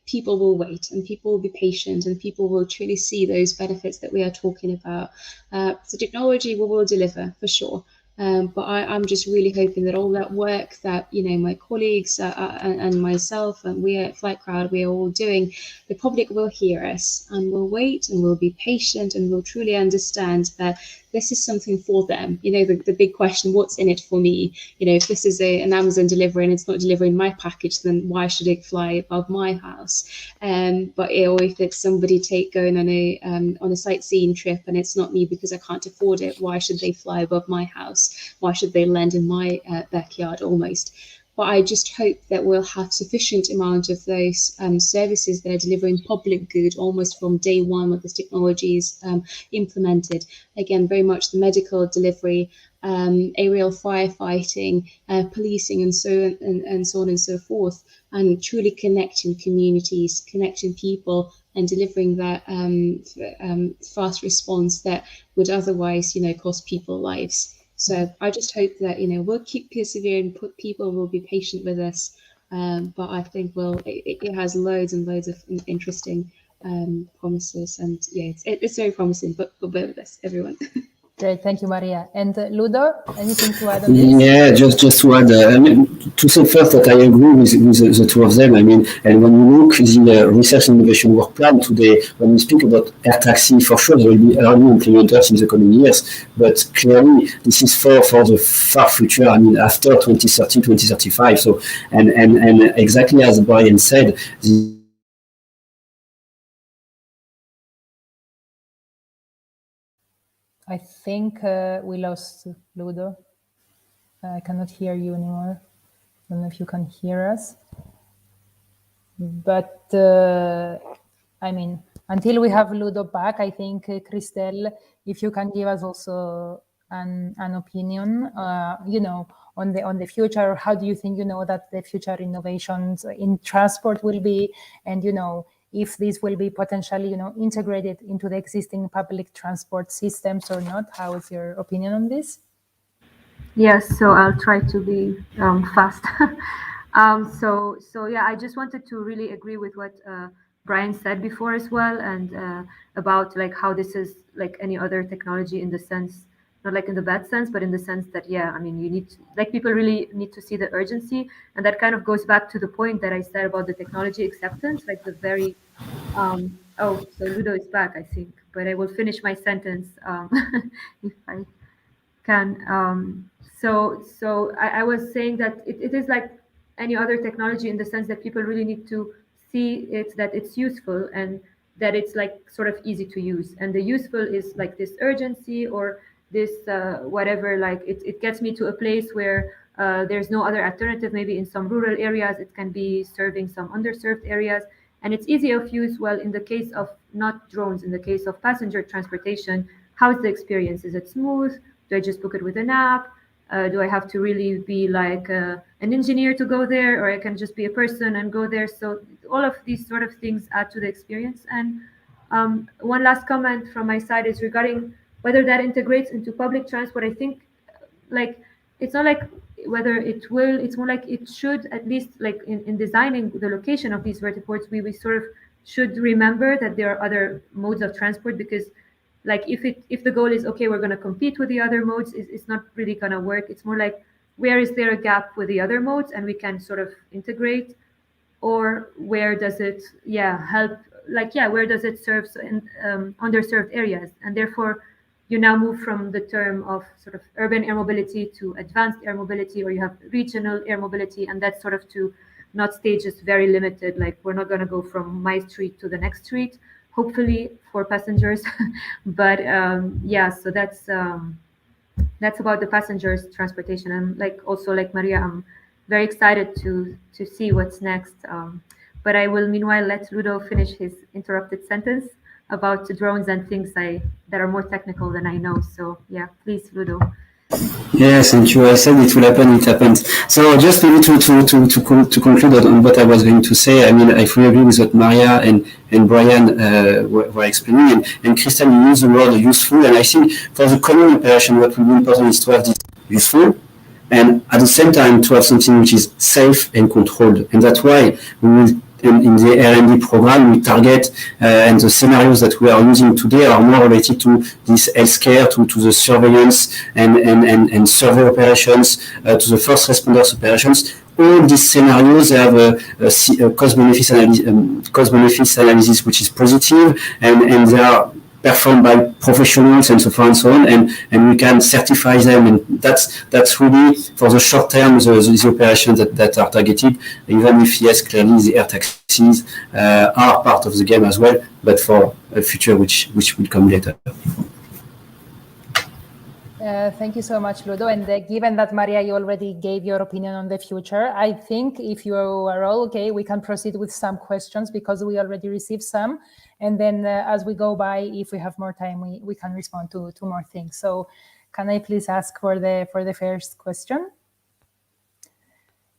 people will wait, and people will be patient, and people will truly see those benefits that we are talking about. The technology will deliver for sure. But I'm just really hoping that all that work that my colleagues and myself and we at Flight Crowd, we are all doing, the public will hear us and will wait and will be patient and will truly understand that this is something for them. The big question, what's in it for me? If this is an Amazon delivery and it's not delivering my package, then why should it fly above my house? But if it's somebody going on a sightseeing trip and it's not me because I can't afford it, why should they fly above my house? Why should they land in my backyard almost? But I just hope that we'll have sufficient amount of those services that are delivering public good almost from day one when this technology is implemented. Again, very much the medical delivery, aerial firefighting, policing, and so on and so forth, and truly connecting communities, connecting people, and delivering that fast response that would otherwise, cost people lives. So I just hope that we'll keep persevering. People will be patient with us, but I think it has loads and loads of interesting promises, and yeah, it's very promising. But bear with us, everyone. Great, thank you, Maria. And Ludo, anything to add on this? Yeah, just to add, to say first that I agree with the two of them. And when you look the research and innovation work plan today, when we speak about air taxi, for sure there will be early implementers in the coming years, but clearly this is for the far future. After 2030, 2035. So, and exactly as Brian said, I think we lost Ludo. I cannot hear you anymore. I don't know if you can hear us. But until we have Ludo back, I think Christelle, if you can give us also an opinion, on the future. How do you think that the future innovations in transport will be, and if this will be potentially integrated into the existing public transport systems or not? How is your opinion on this? Yes, so I'll try to be fast. So yeah, I just wanted to really agree with what Brian said before as well, and about like how this is like any other technology in the sense, not like in the bad sense, but in the sense that you need to, like, people really need to see the urgency, and that kind of goes back to the point that I said about the technology acceptance, like the very oh, so Ludo is back, I think, but I will finish my sentence if I can. So I was saying that it is like any other technology in the sense that people really need to see it, that it's useful, and that it's like sort of easy to use. And the useful is like this urgency, or this whatever, like it gets me to a place where There's no other alternative. Maybe in some rural areas, it can be serving some underserved areas. And it's easy of use. Well, in the case of not drones, in the case of passenger transportation, how is the experience? Is it smooth? Do I just book it with an app? Do I have to really be like an engineer to go there, or I can just be a person and go there? So all of these sort of things add to the experience. And one last comment from my side is regarding whether that integrates into public transport. I think like it's not like whether it will, it's more like it should, at least like in designing the location of these vertiports, we sort of should remember that there are other modes of transport, because like if the goal is, okay, we're going to compete with the other modes, it's not really going to work. It's more like, where is there a gap with the other modes and we can sort of integrate, or where does it help, like where does it serve in underserved areas? And therefore you now move from the term of sort of urban air mobility to advanced air mobility, or you have regional air mobility, and that's sort of to not stay just very limited, like we're not going to go from my street to the next street, hopefully for passengers. But so that's about the passengers transportation. And like also like Maria, I'm very excited to see what's next. But I will meanwhile let Ludo finish his interrupted sentence about drones and things that are more technical than I know. So yeah, please, Ludo. Yes, thank you. I said it will happen, it happens. So just maybe to conclude on what I was going to say, I mean, I fully agree with what Maria and Brian were explaining, and Christian, you used the word useful, and I think for the common operation, what will be important is to have this useful, and at the same time to have something which is safe and controlled. And that's why we will, in the R&D program, we target, and the scenarios that we are using today are more related to this healthcare, to the surveillance and survey operations, to the first responders operations. All these scenarios have a cost-benefit analysis which is positive, and they are performed by professionals and so far and so on, and we can certify them, and that's really for the short term the operations that are targeted, even if yes, clearly the air taxis are part of the game as well, but for a future which will come later. Thank you so much, Ludo. And given that, Maria, you already gave your opinion on the future, I think if you are all okay, we can proceed with some questions, because we already received some. And then as we go by, if we have more time, we can respond to more things. So can I please ask for the first question?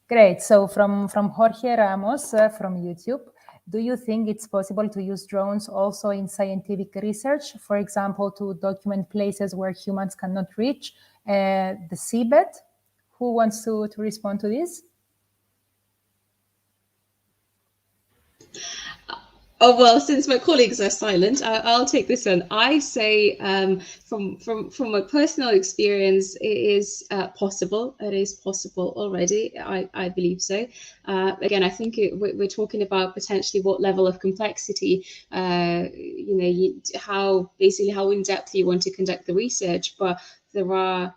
Great. So from Jorge Ramos from YouTube, do you think it's possible to use drones also in scientific research, for example, to document places where humans cannot reach, the seabed? Who wants to respond to this? Oh, well, since my colleagues are silent, I'll take this one. I say from my personal experience, it is possible. It is possible already. I believe so. Again, I think we're talking about potentially what level of complexity, how in depth you want to conduct the research, but there are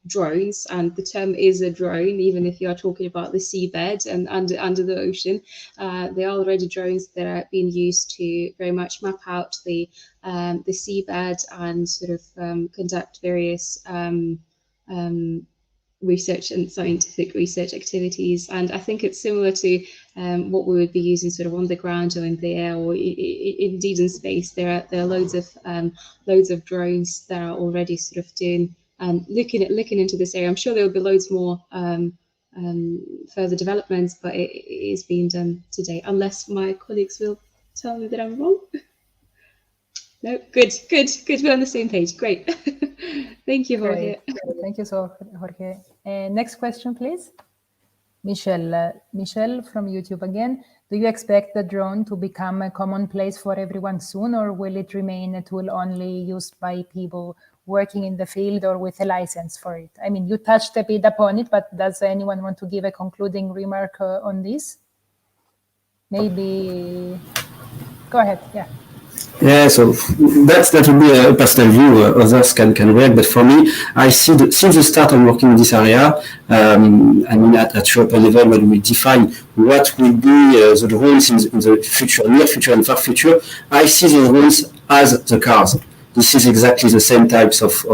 drones, and the term is a drone, even if you are talking about the seabed and under the ocean. There are already drones that are being used to very much map out the seabed and sort of conduct various research and scientific research activities. And I think it's similar to what we would be using sort of on the ground or in the air, or indeed in space. There are loads of drones that are already sort of doing looking into this area. I'm sure there will be loads more further developments, but it is being done today, unless my colleagues will tell me that I'm wrong. No, good. We're on the same page. Great. Thank you, Jorge. Great. Thank you, Jorge. Next question, please. Michelle from YouTube again. Do you expect the drone to become a commonplace for everyone soon, or will it remain a tool only used by people working in the field or with a license for it? I mean, you touched a bit upon it, but does anyone want to give a concluding remark on this? Maybe go ahead. Yeah, so that would be a personal view. Others can react, but for me, I see since the start of working in this area, I mean at European level, when we define what will be the drones in the future, near future and far future, I see the drones as the cars. This is exactly the same types of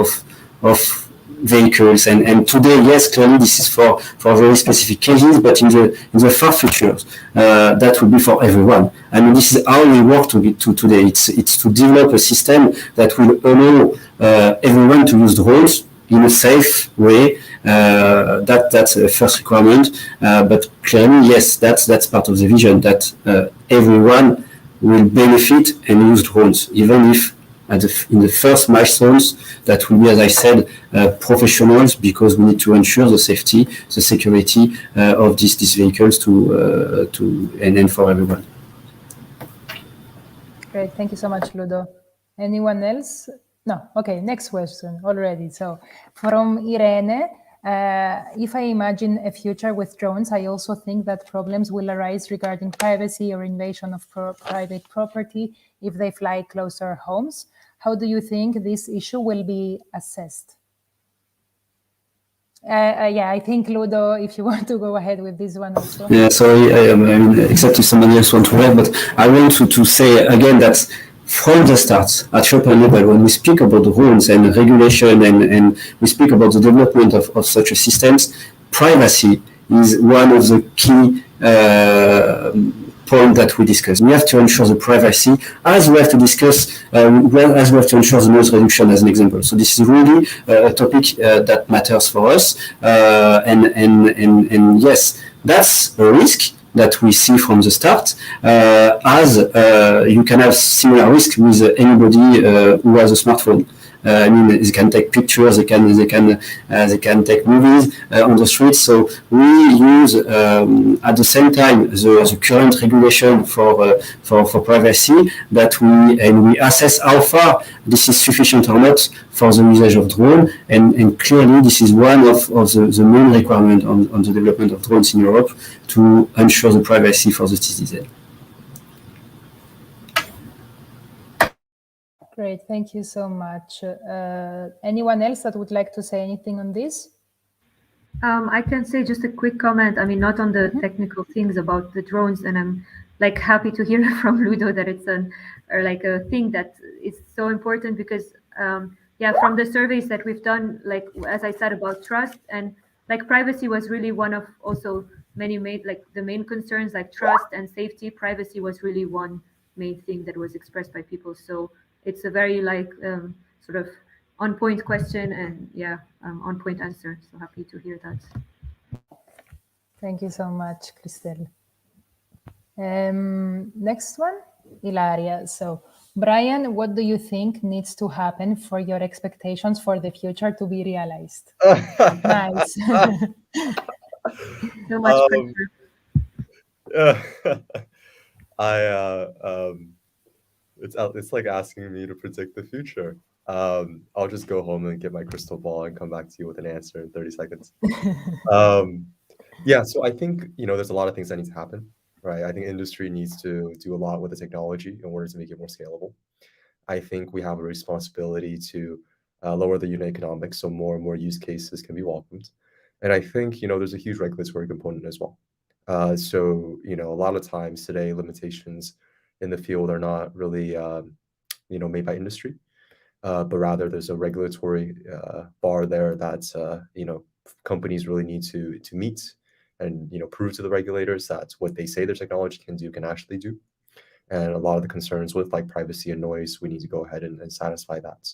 vehicles. And today, yes, clearly this is for very specific cases, but in the far future, that will be for everyone. I mean, this is how we work today. It's to develop a system that will allow everyone to use drones in a safe way. That's a first requirement. But clearly, yes, that's part of the vision, that everyone will benefit and use drones, even if in the first milestones that will be, as I said, professionals, because we need to ensure the safety, the security of these vehicles and then for everyone. Great, thank you so much, Ludo. Anyone else? No, okay, next question already. So from Irene, if I imagine a future with drones, I also think that problems will arise regarding privacy or invasion of private property if they fly close to our homes. How do you think this issue will be assessed? Yeah, I think Ludo, if you want to go ahead with this one also. Yeah, sorry, I mean, except if somebody else wants to read, but I want to say again that from the start, at European level, when we speak about rules and regulation and we speak about the development of such a systems, privacy is one of the key point that we discuss. We have to ensure the privacy, as we have to discuss, as we have to ensure the noise reduction as an example. So this is really a topic that matters for us. And yes, that's a risk that we see from the start, as you can have similar risk with anybody who has a smartphone. I mean, they can take pictures, they can take movies on the streets. So we use at the same time the current regulation for privacy, that we assess how far this is sufficient or not for the usage of drone. And clearly, this is one of the main requirements on the development of drones in Europe, to ensure the privacy for the citizen. Great, thank you so much. Anyone else that would like to say anything on this? I can say just a quick comment. I mean, not on the technical things about the drones, and I'm like happy to hear from Ludo that it's a thing that is so important, because yeah, from the surveys that we've done, like as I said about trust and like privacy was really one of also many the main concerns, like trust and safety. Privacy was really one main thing that was expressed by people. So it's a very sort of on point question, and yeah, on point answer. So happy to hear that. Thank you so much, Christelle. Next one, Ilaria. So, Brian, what do you think needs to happen for your expectations for the future to be realized? Nice. So much pressure. It's like asking me to predict the future. I'll just go home and get my crystal ball and come back to you with an answer in 30 seconds. Yeah, so I think, there's a lot of things that need to happen, right? I think industry needs to do a lot with the technology in order to make it more scalable. I think we have a responsibility to lower the unit economics so more and more use cases can be welcomed. And I think, there's a huge regulatory component as well. So, a lot of times today, limitations in the field are not really, made by industry, but rather there's a regulatory bar there that, companies really need to meet and, prove to the regulators that what they say their technology can do can actually do. And a lot of the concerns with like privacy and noise, we need to go ahead and satisfy that.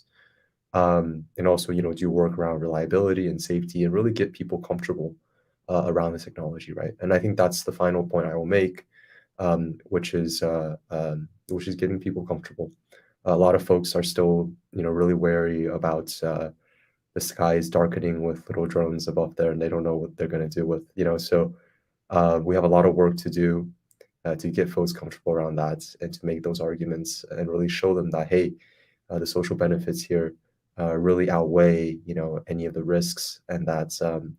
And also, do work around reliability and safety and really get people comfortable around the technology, right? And I think that's the final point I will make, which is getting people comfortable. A lot of folks are still, really wary about the sky is darkening with little drones above there, and they don't know what they're going to do with, So we have a lot of work to do to get folks comfortable around that and to make those arguments and really show them that, hey, the social benefits here really outweigh, any of the risks, and that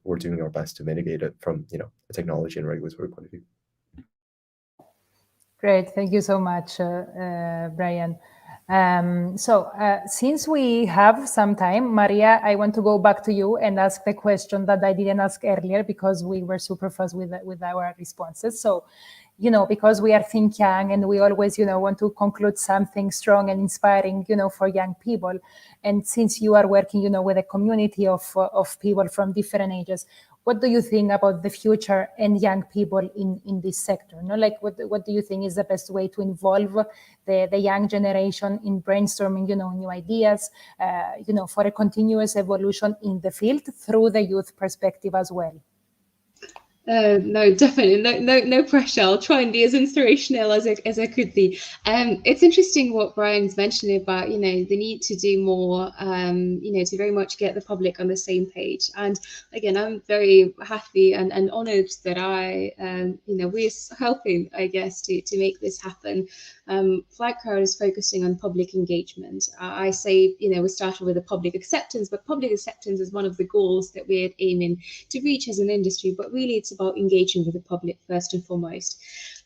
we're doing our best to mitigate it from, a technology and regulatory point of view. Great, thank you so much, Brian. Since we have some time, Maria, I want to go back to you and ask the question that I didn't ask earlier because we were super fast with our responses. So, because we are Think Young and we always, want to conclude something strong and inspiring, for young people. And since you are working, with a community of people from different ages, what do you think about the future and young people in this sector? Like, what do you think is the best way to involve the young generation in brainstorming, new ideas, for a continuous evolution in the field through the youth perspective as well? No, definitely no pressure. I'll try and be as inspirational as I could be. It's interesting what Brian's mentioning about, the need to do more, to very much get the public on the same page. And again, I'm very happy and honoured that we're helping, I guess, to make this happen. Flightcrowd is focusing on public engagement. I say, we started with a public acceptance, but public acceptance is one of the goals that we're aiming to reach as an industry, but really it's about engaging with the public first and foremost.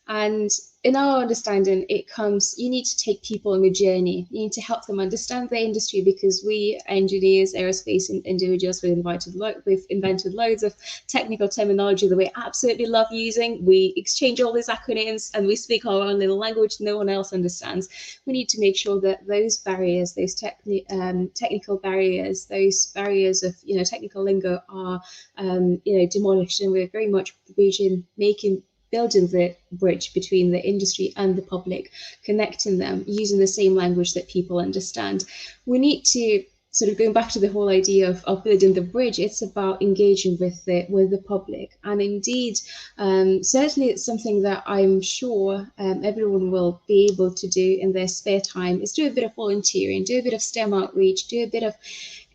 And in our understanding, you need to take people on a journey. You need to help them understand the industry, because we engineers, aerospace individuals, we've invented loads of technical terminology that we absolutely love using. We exchange all these acronyms and we speak our own little language no one else understands. We need to make sure that those barriers, those technical barriers, those barriers of technical lingo are demolished, and we're very much building the bridge between the industry and the public, connecting them using the same language that people understand. We need to sort of, going back to the whole idea of building the bridge, it's about engaging with the public. And indeed, certainly it's something that I'm sure everyone will be able to do in their spare time, is do a bit of volunteering, do a bit of STEM outreach, do a bit of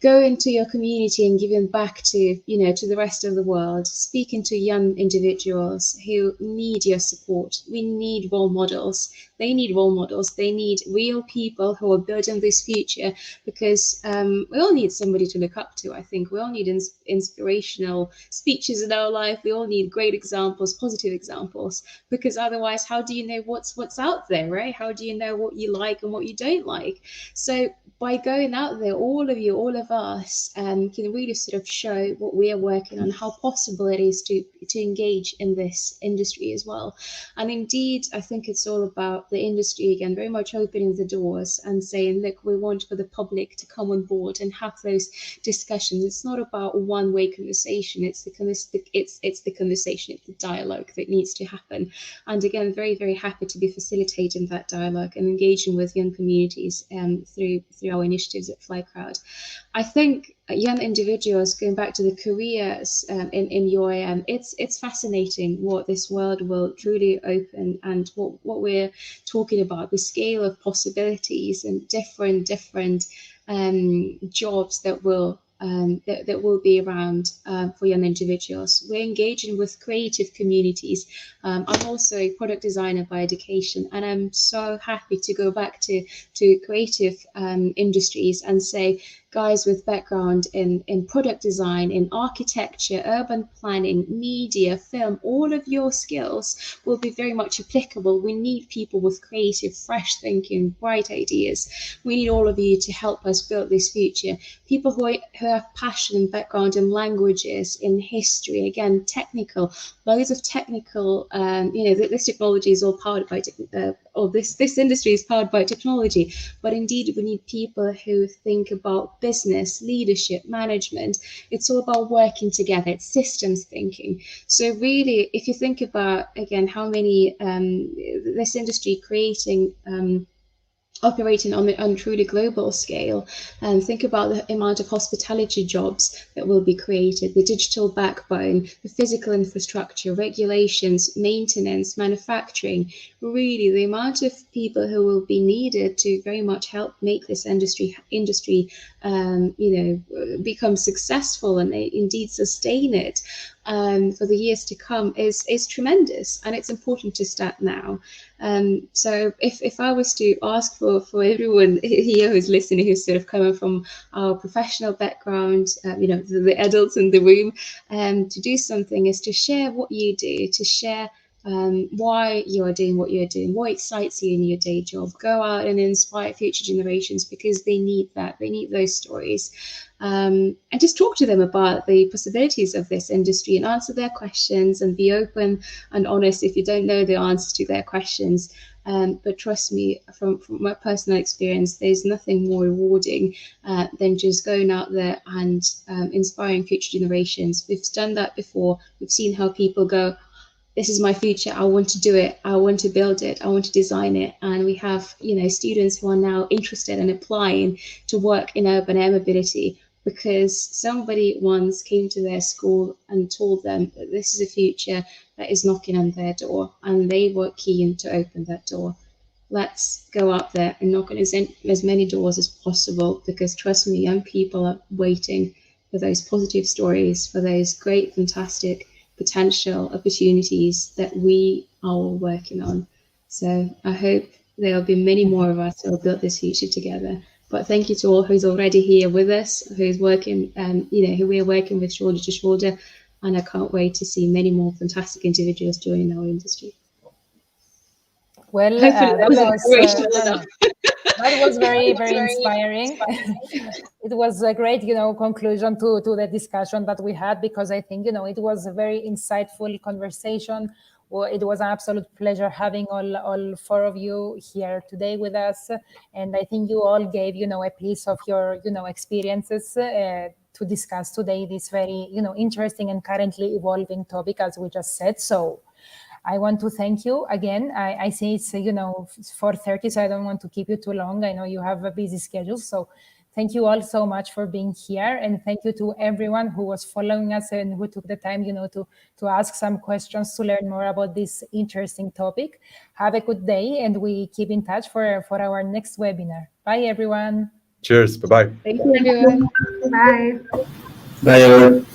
go into your community and giving back to the rest of the world, speaking to young individuals who need your support. We need role models. They need role models. They need real people who are building this future, because we all need somebody to look up to. I think we all need inspirational speeches in our life. We all need great examples, positive examples, because otherwise, how do you know what's out there, right? How do you know what you like and what you don't like? So by going out there, all of us can really sort of show what we are working on, how possible it is to engage in this industry as well. And indeed, I think it's all about the industry, again, very much opening the doors and saying, look, we want for the public to come on board and have those discussions. It's not about one-way conversation. It's the conversation, it's the dialogue that needs to happen. And again, very, very happy to be facilitating that dialogue and engaging with young communities through our initiatives at Flightcrowd. I think young individuals, going back to the careers in UAM, it's fascinating what this world will truly open, and what we're talking about, the scale of possibilities and different jobs that will be around for young individuals. We're engaging with creative communities. I'm also a product designer by education, and I'm so happy to go back to creative industries and say, guys with background in product design, in architecture, urban planning, media, film, all of your skills will be very much applicable. We need people with creative, fresh thinking, bright ideas. We need all of you to help us build this future. People who have passion and background in languages, in history, again, technical, loads of technical, this technology is all powered by, this industry is powered by technology, but indeed we need people who think about business, leadership, management. It's all about working together. It's systems thinking. So really, if you think about, again, how many, this industry operating on a truly global scale, and think about the amount of hospitality jobs that will be created, the digital backbone, the physical infrastructure, regulations, maintenance, manufacturing, really the amount of people who will be needed to very much help make this industry become successful and indeed sustain it for the years to come is tremendous, and it's important to start now. So if I was to ask for everyone here who's listening, who's sort of coming from our professional background, the adults in the room, to do something, is to share what you do, to share why you are doing what you're doing, what excites you in your day job. Go out and inspire future generations, because they need that. They need those stories. And just talk to them about the possibilities of this industry and answer their questions, and be open and honest if you don't know the answer to their questions. But trust me, from my personal experience, there's nothing more rewarding than just going out there and inspiring future generations. We've done that before. We've seen how people go, this is my future, I want to do it, I want to build it, I want to design it. And we have, students who are now interested in applying to work in urban air mobility because somebody once came to their school and told them that this is a future that is knocking on their door, and they were keen to open that door. Let's go out there and knock on as many doors as possible, because trust me, young people are waiting for those positive stories, for those great, fantastic potential opportunities that we are all working on. So I hope there will be many more of us who will build this future together. But thank you to all who's already here with us, who's working, who we're working with shoulder to shoulder. And I can't wait to see many more fantastic individuals joining our industry. Well, that was very, very inspiring. It was a great, conclusion to the discussion that we had, because I think, it was a very insightful conversation. Well, it was an absolute pleasure having all four of you here today with us. And I think you all gave, a piece of your, experiences to discuss today this very, interesting and currently evolving topic, as we just said. So I want to thank you again. I see it's, 4:30, so I don't want to keep you too long. I know you have a busy schedule. So thank you all so much for being here. And thank you to everyone who was following us and who took the time, to ask some questions to learn more about this interesting topic. Have a good day, and we keep in touch for our next webinar. Bye, everyone. Cheers. Bye-bye. Thank you, everyone. Bye. Bye, everyone.